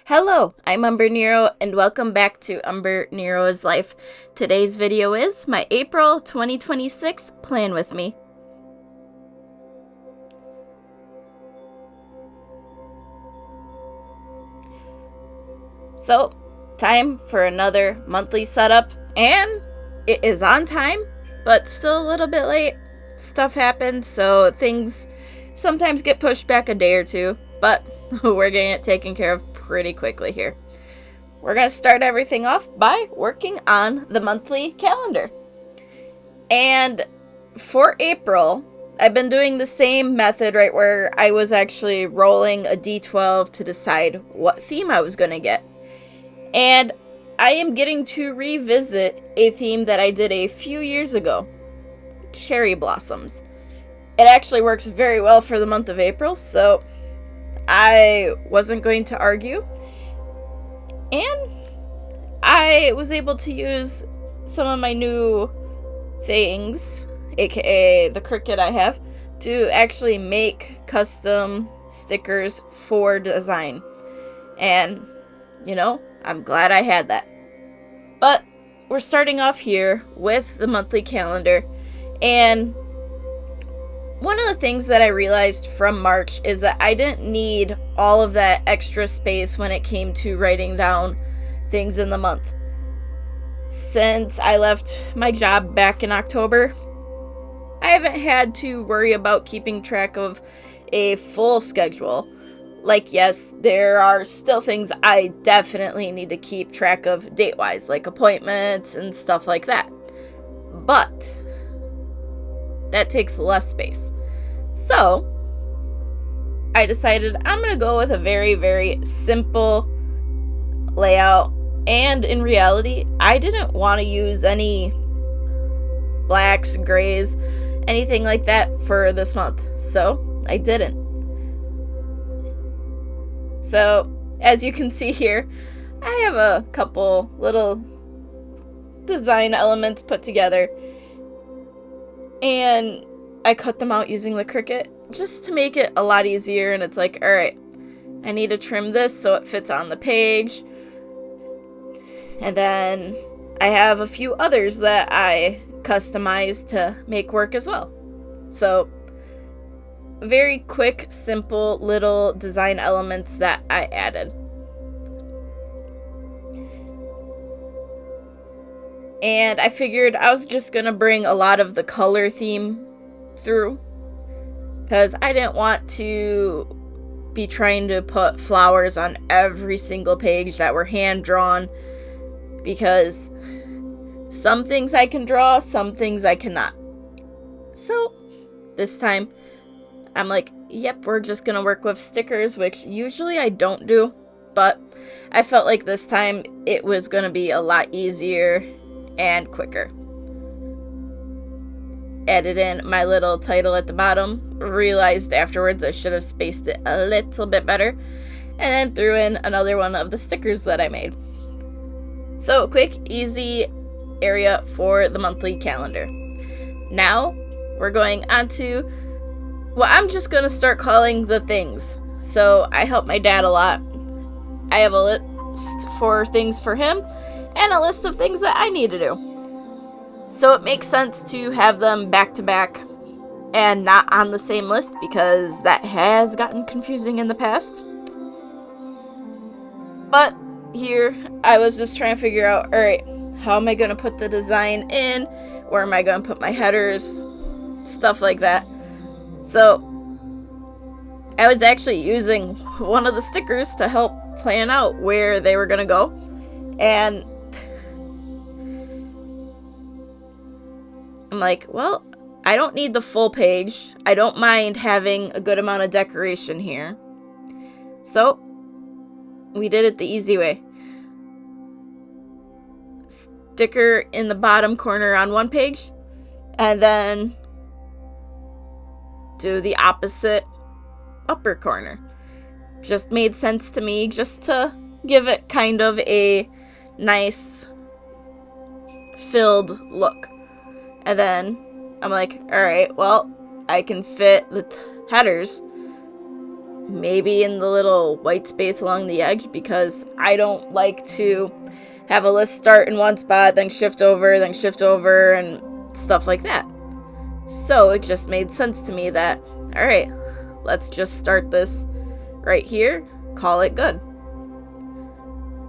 Hello, I'm Umbrenero and welcome back to Umbernero's Life. Today's video is my April 2026 plan with me. So, time for another monthly setup, and it is on time, but still a little bit late. Stuff happens, so things sometimes get pushed back a day or two, but we're getting it taken care of pretty quickly here. We're going to start everything off by working on the monthly calendar. And for April, I've been doing the same method, right, where I was actually rolling a d12 to decide what theme I was going to get. And I am getting to revisit a theme that I did a few years ago, cherry blossoms. It actually works very well for the month of April, so I wasn't going to argue. And I was able to use some of my new things, aka the Cricut I have, to actually make custom stickers for design. And, I'm glad I had that. But we're starting off here with the monthly calendar. And one of the things that I realized from March is that I didn't need all of that extra space when it came to writing down things in the month. Since I left my job back in October, I haven't had to worry about keeping track of a full schedule. Like, yes, there are still things I definitely need to keep track of date-wise, like appointments and stuff like that. But that takes less space. So I decided I'm going to go with a very, very simple layout. And in reality, I didn't want to use any blacks, grays, anything like that for this month. So I didn't. So as you can see here, I have a couple little design elements put together. And I cut them out using the Cricut just to make it a lot easier. And it's like, all right, I need to trim this so it fits on the page. And then I have a few others that I customized to make work as well. So very quick, simple little design elements that I added. And I figured I was just going to bring a lot of the color theme through, because I didn't want to be trying to put flowers on every single page that were hand-drawn, because some things I can draw, some things I cannot. So this time I'm like, yep, we're just going to work with stickers, which usually I don't do, but I felt like this time it was going to be a lot easier and quicker. Added in my little title at the bottom, realized afterwards I should have spaced it a little bit better, and then threw in another one of the stickers that I made. So quick, easy area for the monthly calendar. Now we're going on to what I'm just going to start calling the things. So I help my dad a lot. I have a list for things for him and a list of things that I need to do. So it makes sense to have them back to back and not on the same list, because that has gotten confusing in the past. But here I was just trying to figure out, all right, how am I going to put the design in? Where am I going to put my headers? Stuff like that. So I was actually using one of the stickers to help plan out where they were going to go. And I'm like, well, I don't need the full page. I don't mind having a good amount of decoration here. So we did it the easy way. Sticker in the bottom corner on one page, and then do the opposite upper corner. Just made sense to me, just to give it kind of a nice filled look. And then I'm like, all right, well, I can fit the headers maybe in the little white space along the edge, because I don't like to have a list start in one spot, then shift over, and stuff like that. So it just made sense to me that, alright, let's just start this right here, call it good.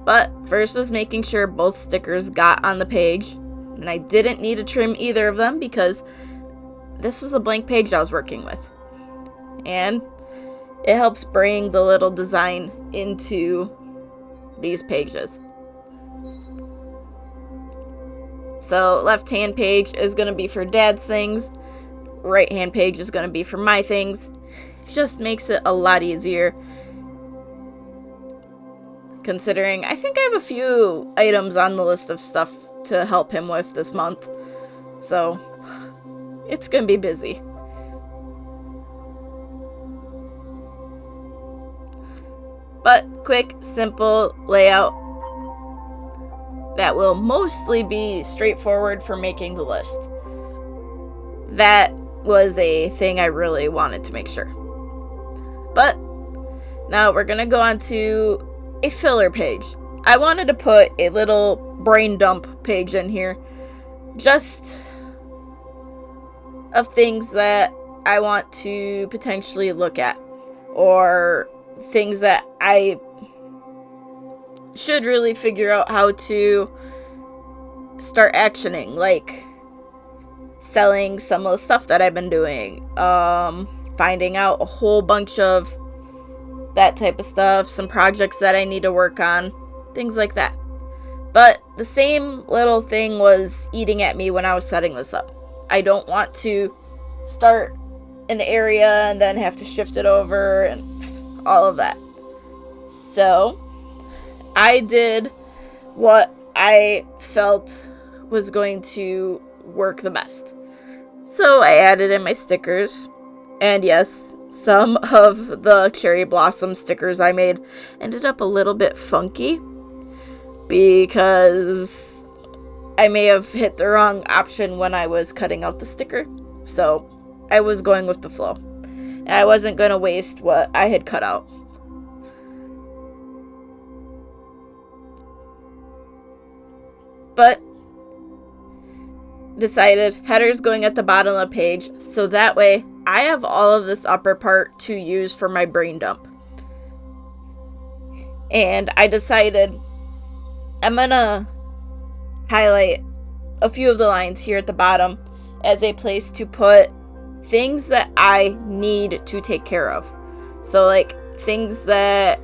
But first was making sure both stickers got on the page, and I didn't need to trim either of them because this was a blank page I was working with. And it helps bring the little design into these pages. So left-hand page is going to be for Dad's things. Right-hand page is going to be for my things. It just makes it a lot easier. Considering I think I have a few items on the list of stuff to help him with this month. So it's going to be busy. But quick, simple layout that will mostly be straightforward for making the list. That was a thing I really wanted to make sure. But now we're going to go on to a filler page. I wanted to put a little brain dump page in here, just of things that I want to potentially look at, or things that I should really figure out how to start actioning, like selling some of the stuff that I've been doing, finding out a whole bunch of that type of stuff, some projects that I need to work on, things like that. But the same little thing was eating at me when I was setting this up. I don't want to start an area and then have to shift it over and all of that. So I did what I felt was going to work the best. So I added in my stickers, and yes, some of the cherry blossom stickers I made ended up a little bit funky because I may have hit the wrong option when I was cutting out the sticker. So I was going with the flow, and I wasn't going to waste what I had cut out. But decided header's going at the bottom of the page, so that way I have all of this upper part to use for my brain dump. And I decided I'm gonna highlight a few of the lines here at the bottom as a place to put things that I need to take care of. So like things that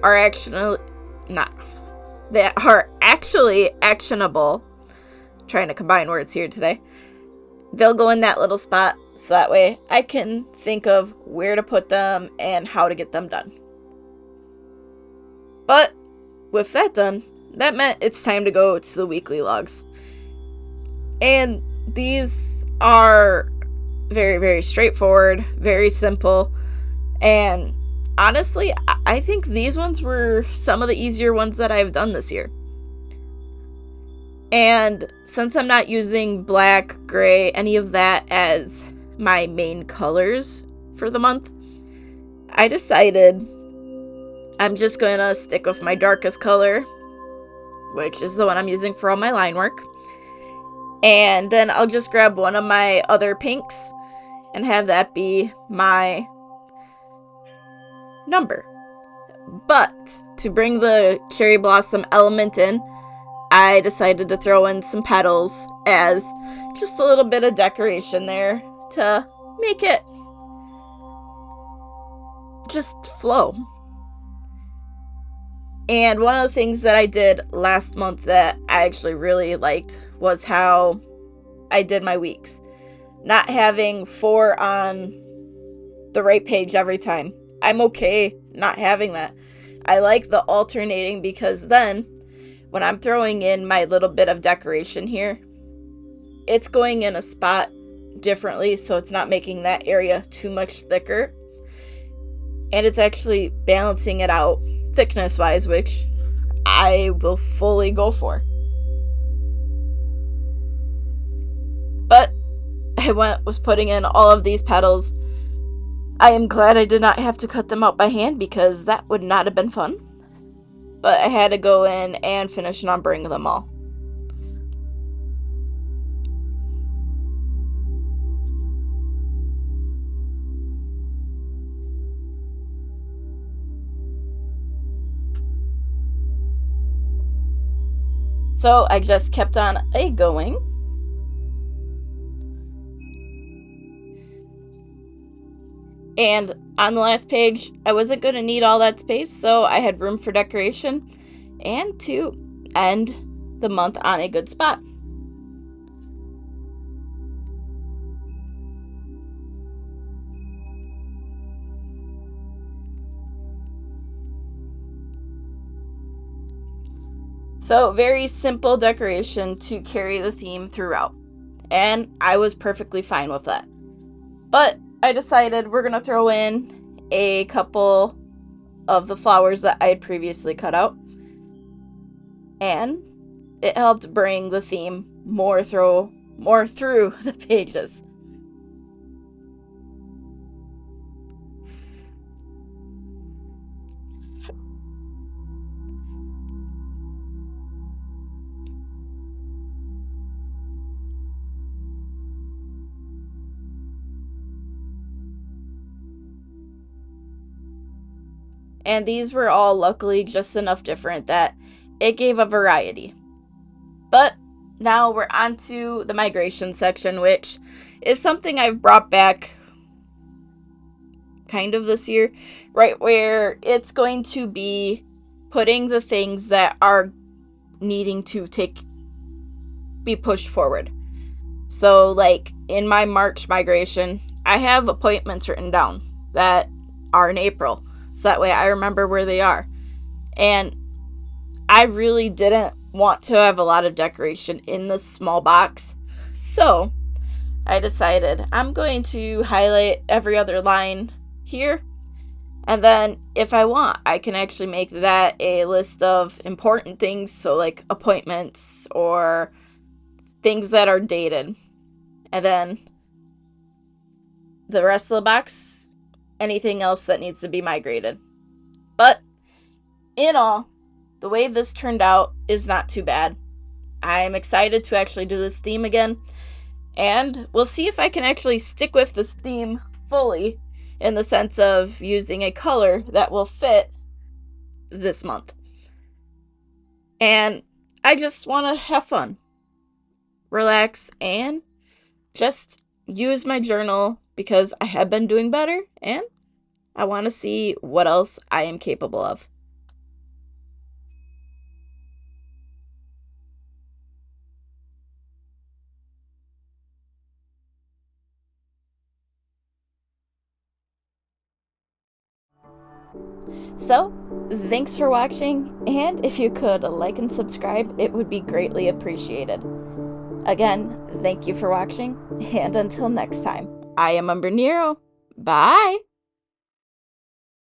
are actually actionable. Trying to combine words here today. They'll go in that little spot, so that way I can think of where to put them and how to get them done. But with that done, that meant it's time to go to the weekly logs. And these are very, very straightforward, very simple, and honestly, I think these ones were some of the easier ones that I've done this year. And since I'm not using black, gray, any of that as my main colors for the month, I decided I'm just going to stick with my darkest color, which is the one I'm using for all my line work. And then I'll just grab one of my other pinks and have that be my number. But to bring the cherry blossom element in, I decided to throw in some petals as just a little bit of decoration there to make it just flow. And one of the things that I did last month that I actually really liked was how I did my weeks. Not having 4 on the right page every time. I'm okay not having that. I like the alternating because then when I'm throwing in my little bit of decoration here, it's going in a spot differently, so it's not making that area too much thicker. And it's actually balancing it out thickness-wise, which I will fully go for. But I was putting in all of these petals I am glad I did not have to cut them out by hand because that would not have been fun. But I had to go in and finish numbering them all. So I just kept on going. And on the last page, I wasn't going to need all that space, so I had room for decoration and to end the month on a good spot. So, very simple decoration to carry the theme throughout. And I was perfectly fine with that. But I decided we're going to throw in a couple of the flowers that I had previously cut out. And it helped bring the theme more through the pages. And these were all luckily just enough different that it gave a variety. But now we're on to the migration section, which is something I've brought back kind of this year, right, where it's going to be putting the things that are needing to be pushed forward. So, like in my March migration, I have appointments written down that are in April, so that way I remember where they are. And I really didn't want to have a lot of decoration in this small box, so I decided I'm going to highlight every other line here, and then if I want, I can actually make that a list of important things, so like appointments or things that are dated. And then the rest of the box, anything else that needs to be migrated. But in all, the way this turned out is not too bad. I'm excited to actually do this theme again, and we'll see if I can actually stick with this theme fully in the sense of using a color that will fit this month. And I just want to have fun, relax, and just use my journal because I have been doing better and I want to see what else I am capable of. So, thanks for watching, and if you could like and subscribe, it would be greatly appreciated. Again, thank you for watching, and until next time, I am Umbrenero. Bye!